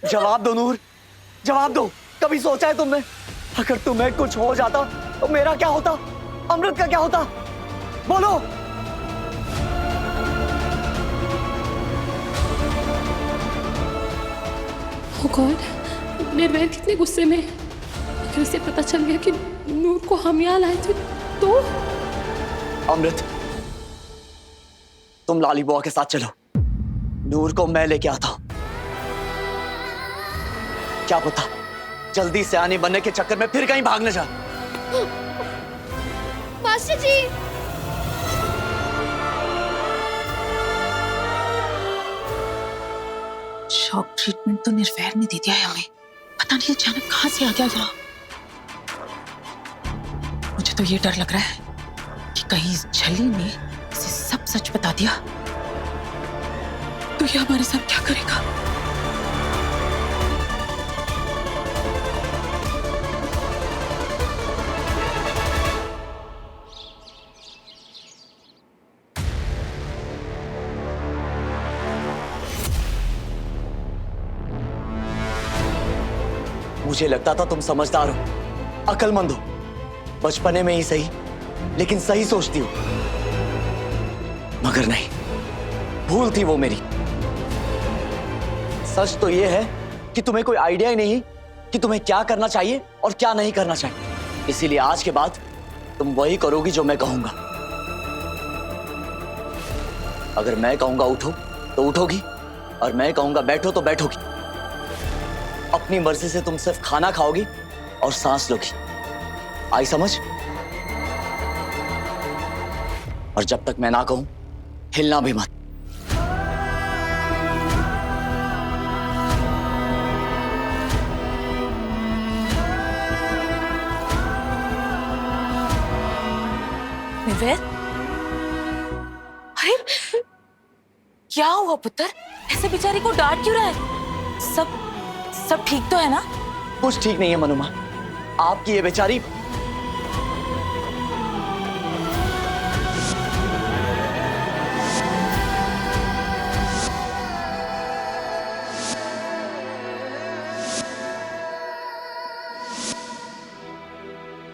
जवाब दो नूर, जवाब दो। कभी सोचा है तुमने, अगर तुम्हें कुछ हो जाता तो मेरा क्या होता, अमृत का क्या होता? बोलो। ओ गॉड, निर्वैर कितने गुस्से में। अगर इसे पता चल गया कि नूर को हम यहाँ लाए थे तो? अमृत, तुम लाली बुआ के साथ चलो। नूर को मैं लेके आता हूं। क्या पता जल्दी से आने बनने के चक्कर में फिर कहीं भाग न जाए। मास्टर जी, शॉक ट्रीटमेंट तो निर्वैर ने दे दिया है हमें। पता नहीं अचानक कहां से आ गया यहाँ। मुझे तो ये डर लग रहा है कि कहीं इस झली ने इसे सब सच बता दिया तो ये हमारे साथ क्या करेगा। मुझे लगता था तुम समझदार हो, अक्लमंद हो, बचपने में ही सही लेकिन सही सोचती हो, मगर नहीं, भूल थी वो मेरी। सच तो ये है कि तुम्हें कोई आइडिया ही नहीं कि तुम्हें क्या करना चाहिए और क्या नहीं करना चाहिए। इसीलिए आज के बाद तुम वही करोगी जो मैं कहूंगा। अगर मैं कहूंगा उठो तो उठोगी, और मैं कहूंगा बैठो तो बैठोगी। अपनी मर्जी से तुम सिर्फ खाना खाओगी और सांस लोगी। आई समझ? और जब तक मैं ना कहूं हिलना भी मत। निर्वैर, अरे क्या हुआ पुत्र? ऐसे बेचारी को डांट क्यों रहा है? सब ठीक तो है ना? कुछ ठीक नहीं है मनुमा। आपकी ये बेचारी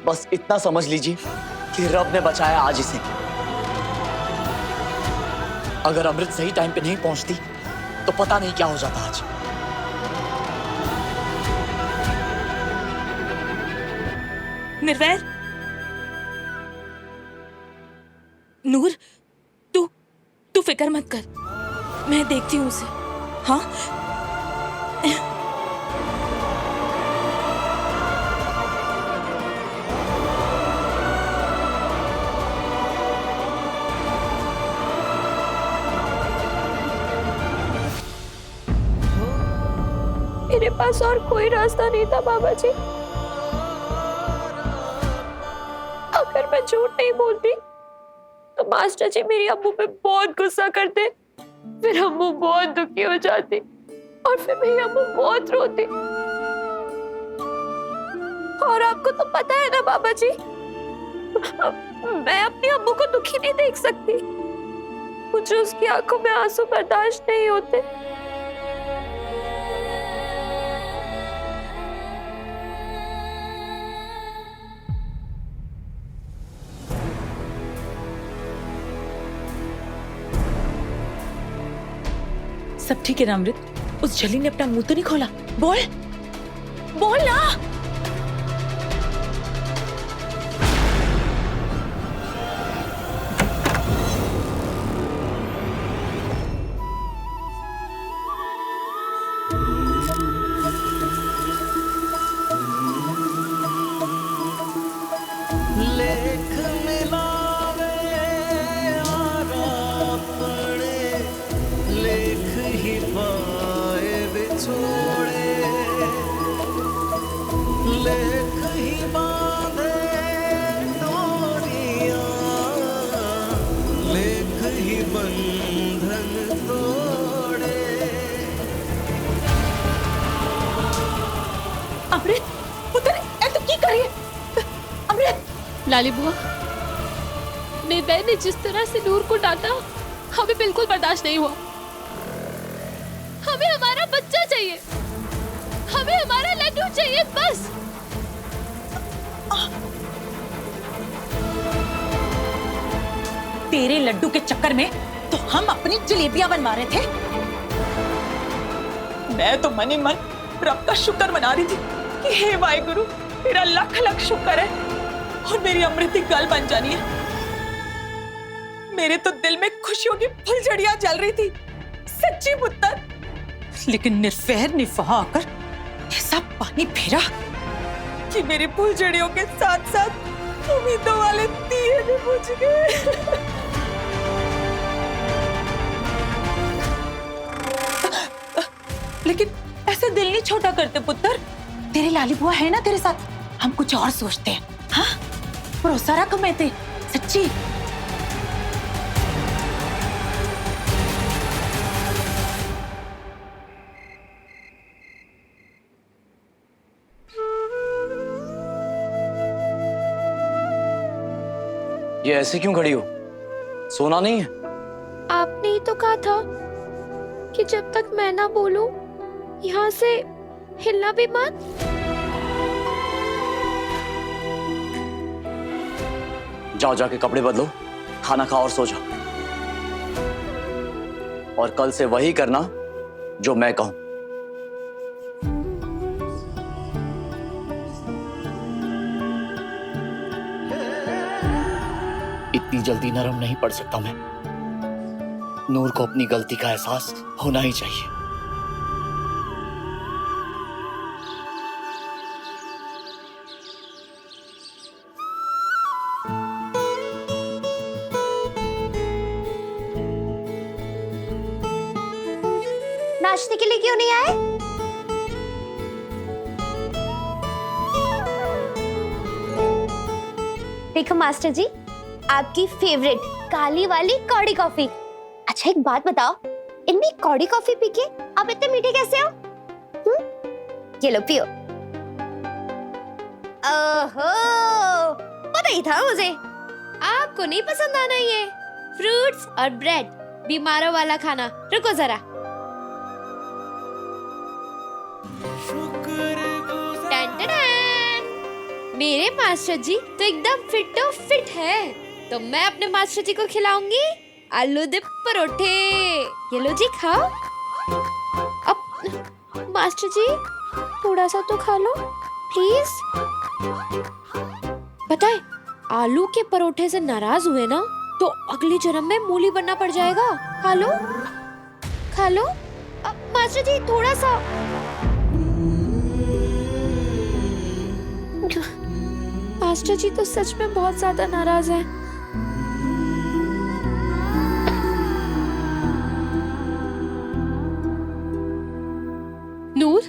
बस इतना समझ लीजिए कि रब ने बचाया आज इसे। अगर अमृत सही टाइम पे नहीं पहुंचती तो पता नहीं क्या हो जाता आज। निर्वैर, नूर, तू फिक्र मत कर, मैं देखती हूँ उसे। हाँ, मेरे पास और कोई रास्ता नहीं था बाबा जी। अगर मैं झूठ नहीं बोलती तो मास्टर जी मेरी अम्मू पे बहुत गुस्सा करते, फिर अम्मू बहुत दुखी हो जाती और फिर मेरी अम्मू बहुत रोती। और आपको तो पता है ना बाबा जी, मैं अपनी अम्मू को दुखी नहीं देख सकती। मुझे उसकी आंखों में आंसू बर्दाश्त नहीं होते। सब ठीक है ना अमृत? उस झली ने अपना मुंह तो नहीं खोला? बोल ना। लेख मिलावे आरा पड़े, लेख ही पाए बिछोड़े, लेख ही बांधे डोरियां, लेख ही बंधन तोड़े। अमृत पुत्र, ऐ तो की करिए? अमृत! लाली बुआ, निर्वैर ने जिस तरह से नूर को डांटा हमें बिल्कुल बर्दाश्त नहीं हुआ। हमें हमारा बच्चा चाहिए। बस। तेरे लड्डू के चक्कर में तो हम अपनी जलेबियां बनवा रहे थे। मैं तो मन ही मन रब का शुक्र मना रही थी कि हे वाहिगुरु, तेरा लख लख शुक्र है और मेरी अमृति गल बन जानी है। मेरे तो दिल में खुशियों की फुलझड़ियां जल रही थी, सच्ची पुत्र। लेकिन निर्वैर निफाह आकर ऐसा पानी फेरा कि मेरी फुलझड़ियों के साथ साथ उम्मीदों वाले दिए भी बुझ गए। लेकिन ऐसे दिल नहीं छोटा करते पुत्र। तेरी लाली बुआ है ना तेरे साथ, हम कुछ और सोचते हैं। हाँ, भरोसा रख मैं ते, सच्ची। ये ऐसे क्यों खड़ी हो? सोना नहीं है? आपने ही तो कहा था कि जब तक मैं ना बोलूं यहाँ से हिलना भी मत। जाओ, जाके कपड़े बदलो, खाना खाओ और सो जाओ। और कल से वही करना जो मैं कहूं। इतनी जल्दी नरम नहीं पड़ सकता मैं। नूर को अपनी गलती का एहसास होना ही चाहिए। नाश्ते के लिए क्यों नहीं आए? देखो मास्टर जी, आपकी फेवरेट काली वाली कौड़ी कॉफी। अच्छा एक बात बताओ, इनमें कौड़ी कॉफी पी के आप इतने मीठे कैसे हो? ये लो पियो। ओहो, पता ही था मुझे आपको नहीं पसंद आना ये फ्रूट्स और ब्रेड, बीमारों वाला खाना। रुको जरा। टन-टन-टन। मेरे मास्टर जी तो एकदम फिट है, तो मैं अपने मास्टर जी को खिलाऊंगी आलू दे परोठे। ये लो जी खाओ। अब मास्टर जी थोड़ा सा तो खा लो प्लीज। पता है, आलू के परोठे से नाराज हुए ना तो अगले जन्म में मूली बनना पड़ जाएगा। खा लो खा लो। मास्टर जी थोड़ा सा। मास्टर जी तो सच में बहुत ज्यादा नाराज हैं। नूर,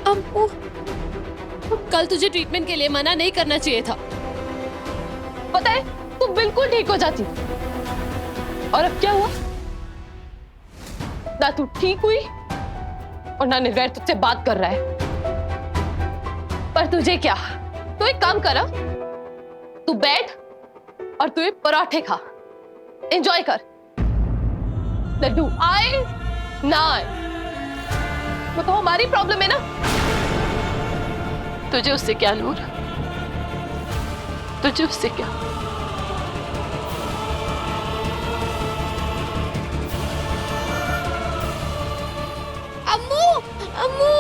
अम्मू, कल तुझे ट्रीटमेंट के लिए मना नहीं करना चाहिए था। पता है, तू बिल्कुल ठीक हो जाती। और अब क्या हुआ? ना तू ठीक हुई और ना निर्वैर तुझसे बात कर रहा है। पर तुझे क्या, तू एक काम कर, तू बैठ और तू ये पराठे खा, एंजॉय कर। लड्डू आए ना आए वो तो हमारी प्रॉब्लम है ना। तुझे उससे क्या नूर, तुझे उससे क्या? अम्मू अम्मू।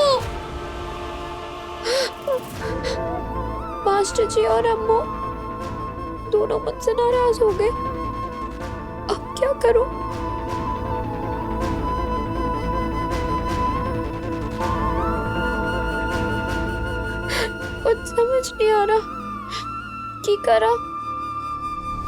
मास्टर जी और अम्मू दोनों मुझसे नाराज हो गए। अब क्या करूं? कुछ समझ नहीं आ रहा कि करा।